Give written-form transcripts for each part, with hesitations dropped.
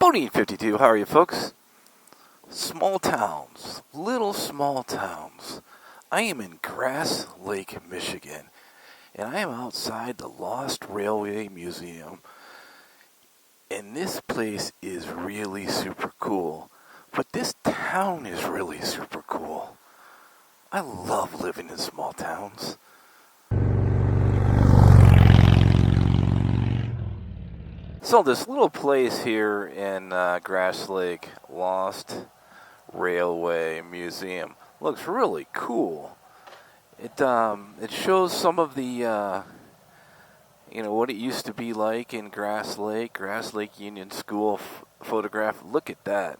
Bodine 52, how are you folks? Small towns, little small towns. I am in Grass Lake, Michigan, and I am outside the Lost Railway Museum. And this place is really super cool, but this town is really super cool. I love living in small towns. So this little place here in Grass Lake, Lost Railway Museum, looks really cool. It shows some of the what it used to be like in Grass Lake Union School photograph. Look at that,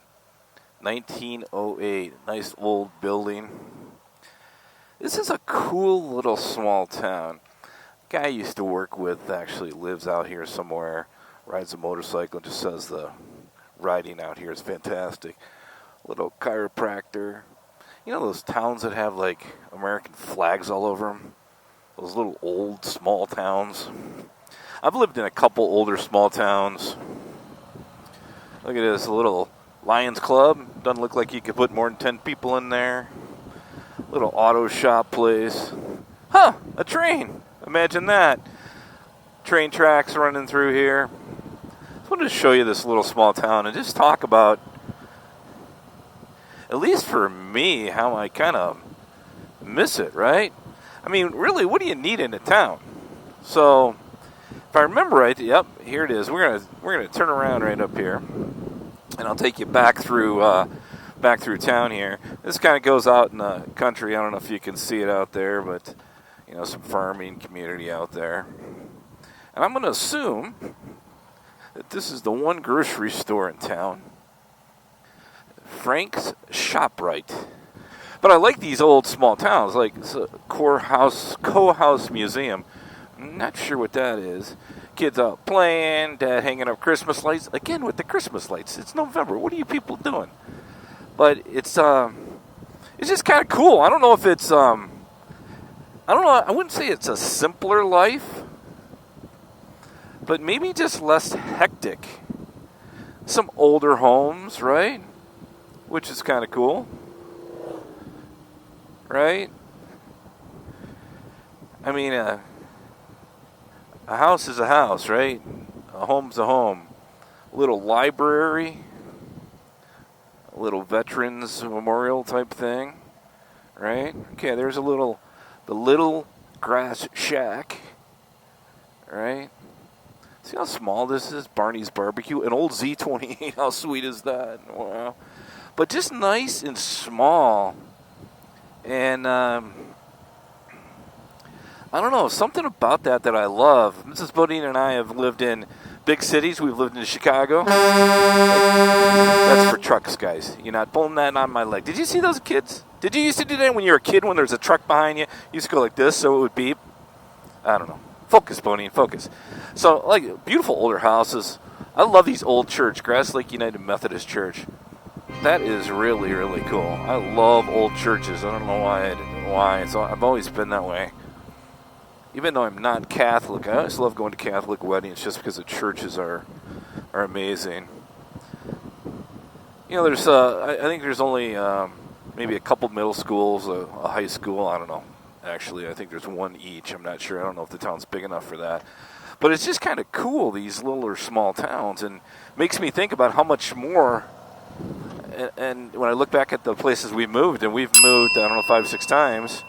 1908, nice old building. This is a cool little small town. Guy I used to work with actually lives out here somewhere. Rides a motorcycle, just says the riding out here is fantastic. Little chiropractor. You know those towns that have like American flags all over them? Those little old small towns. I've lived in a couple older small towns. Look at this little Lions Club. Doesn't look like you could put more than 10 people in there. Little auto shop place. Huh, a train. Imagine that. Train tracks running through here. I wanted to show you this little small town and just talk about, at least for me, how I kind of miss it, right? I mean, really, what do you need in a town? So, if I remember right, yep, here it is. We're gonna turn around right up here, and I'll take you back through town here. This kind of goes out in the country. I don't know if you can see it out there, but some farming community out there. And I'm gonna assume that this is the one grocery store in town, Frank's ShopRite. But I like these old small towns, like it's a Co-House Museum. I'm not sure what that is. Kids out playing, dad hanging up Christmas lights. Again with the Christmas lights. It's November. What are you people doing? But it's just kind of cool. I don't know if it's I don't know. I wouldn't say it's a simpler life, but maybe just less hectic. Some older homes, right? Which is kind of cool. Right? I mean, a house is a house, right? A home's a home. A little library. A little veterans memorial type thing. Right? Okay, there's the little grass shack. Right? See how small this is? Barney's Barbecue. An old Z28. How sweet is that? Wow. But just nice and small. And I don't know. Something about that I love. Mrs. Bodine and I have lived in big cities. We've lived in Chicago. That's for trucks, guys. You're not pulling that on my leg. Did you see those kids? Did you used to do that when you were a kid when there's a truck behind you? You used to go like this so it would beep? I don't know. Focus, Bonnie, focus. So, like, beautiful older houses. I love these old church, Grass Lake United Methodist Church. That is really, really cool. I love old churches. I don't know why. So I've always been that way. Even though I'm not Catholic, I always love going to Catholic weddings just because the churches are amazing. There's I think there's only maybe a couple middle schools, a high school. I don't know. Actually, I think there's one each. I'm not sure. I don't know if the town's big enough for that. But it's just kind of cool, these little or small towns, and makes me think about how much more. And when I look back at the places we've moved, I don't know, 5 or 6 times,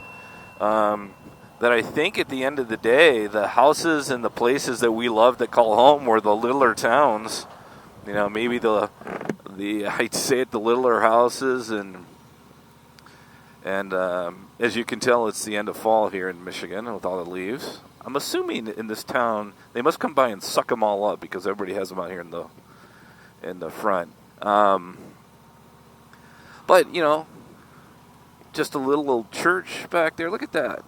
that I think at the end of the day, the houses and the places that we love that call home were the littler towns. Maybe the I'd say it, the littler houses, and as you can tell, it's the end of fall here in Michigan with all the leaves. I'm assuming in this town, they must come by and suck them all up because everybody has them out here in the front. But, just a little old church back there. Look at that.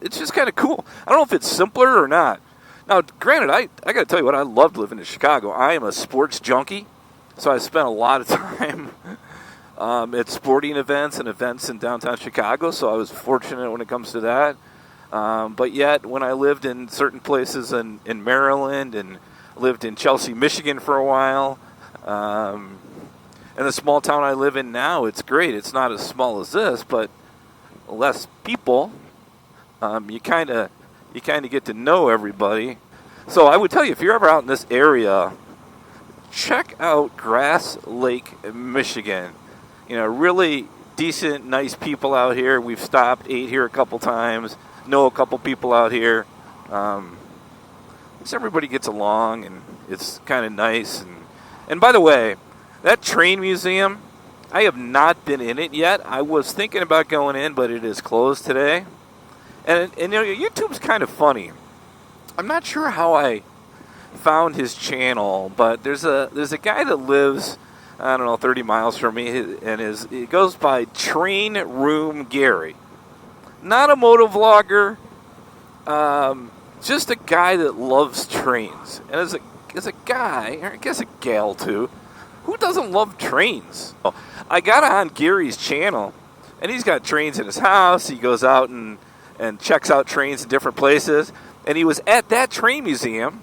It's just kind of cool. I don't know if it's simpler or not. Now, granted, I got to tell you what, I loved living in Chicago. I am a sports junkie, so I spent a lot of time at sporting events and events in downtown Chicago, so I was fortunate when it comes to that. But yet, when I lived in certain places in Maryland and lived in Chelsea, Michigan for a while, And the small town I live in now, it's great. It's not as small as this, but less people. You kind of get to know everybody. So I would tell you, if you're ever out in this area, check out Grass Lake, Michigan. You know, really decent, nice people out here. We've stopped, ate here a couple times, know a couple people out here. So everybody gets along, and it's kind of nice. And by the way, that train museum, I have not been in it yet. I was thinking about going in, but it is closed today. And you know, YouTube's kind of funny. I'm not sure how I found his channel, but there's a guy that lives, I don't know, 30 miles from me, and he goes by Train Room Gary. Not a motovlogger, just a guy that loves trains. And as a guy, or I guess a gal too, who doesn't love trains? I got on Gary's channel, and he's got trains in his house. He goes out and checks out trains in different places. And he was at that train museum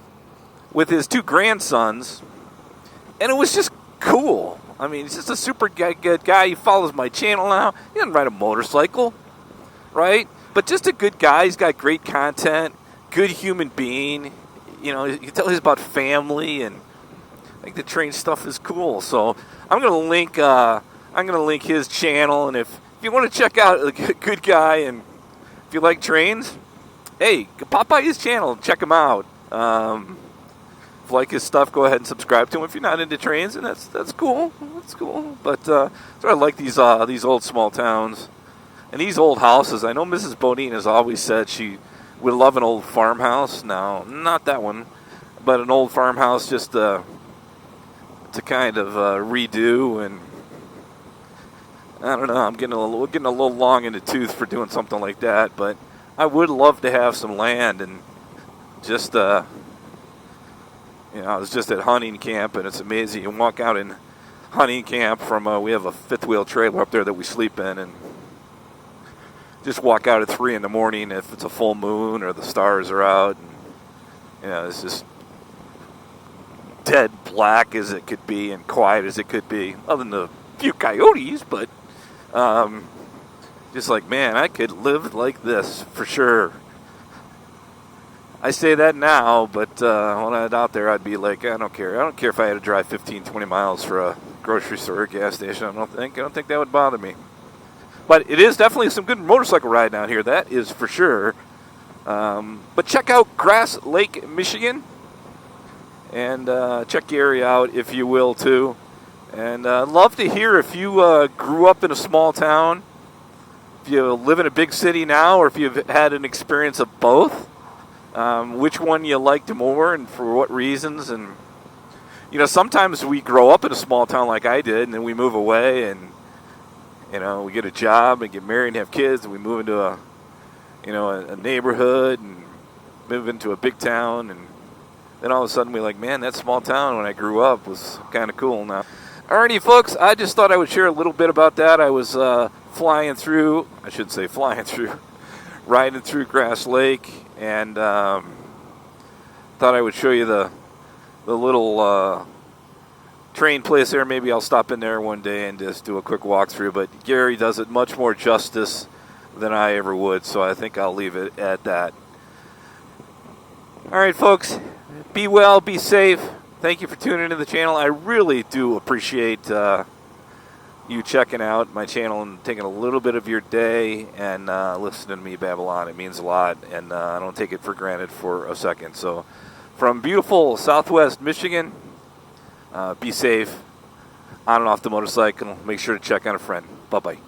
with his two grandsons, and it was just cool. I mean, he's just a super good guy. He follows my channel now. He doesn't ride a motorcycle, right? But just a good guy. He's got great content, good human being. You know, you can tell he's about family, and I think the train stuff is cool. So I'm gonna link his channel, and if you want to check out a good guy, and if you like trains, hey, pop by his channel and check him out. If you like his stuff, go ahead and subscribe to him. If you're not into trains, and that's cool. That's cool. But so I like these old small towns and these old houses. I know Mrs. Bodine has always said she would love an old farmhouse. Now, not that one, but an old farmhouse just to kind of redo. And I don't know. I'm getting a little long in the tooth for doing something like that, but I would love to have some land and just, I was just at hunting camp, and it's amazing. You walk out in hunting camp from, we have a fifth wheel trailer up there that we sleep in, and just walk out at 3 in the morning if it's a full moon or the stars are out. And, it's just dead black as it could be and quiet as it could be, other than a few coyotes, but just like, man, I could live like this for sure. I say that now, but when I was out there, I'd be like, I don't care. I don't care if I had to drive 15, 20 miles for a grocery store or gas station. I don't think that would bother me. But it is definitely some good motorcycle riding out here. That is for sure. But check out Grass Lake, Michigan. And check Gary out if you will, too. And I'd love to hear if you grew up in a small town, if you live in a big city now, or if you've had an experience of both. Which one you liked more and for what reasons. And, sometimes we grow up in a small town like I did, and then we move away, and, we get a job and get married and have kids, and we move into a neighborhood and move into a big town, and then all of a sudden we're like, man, that small town when I grew up was kind of cool now. Alrighty, folks, I just thought I would share a little bit about that. I was riding through Grass Lake, and thought I would show you the little train place there. Maybe I'll stop in there one day and just do a quick walkthrough, but Gary does it much more justice than I ever would, so I think I'll leave it at that. Alright, folks, be well, be safe. Thank you for tuning into the channel. I really do appreciate you checking out my channel and taking a little bit of your day and listening to me babble on. It means a lot, and I don't take it for granted for a second. So from beautiful Southwest Michigan, be safe on and off the motorcycle. Make sure to check on a friend. Bye-bye.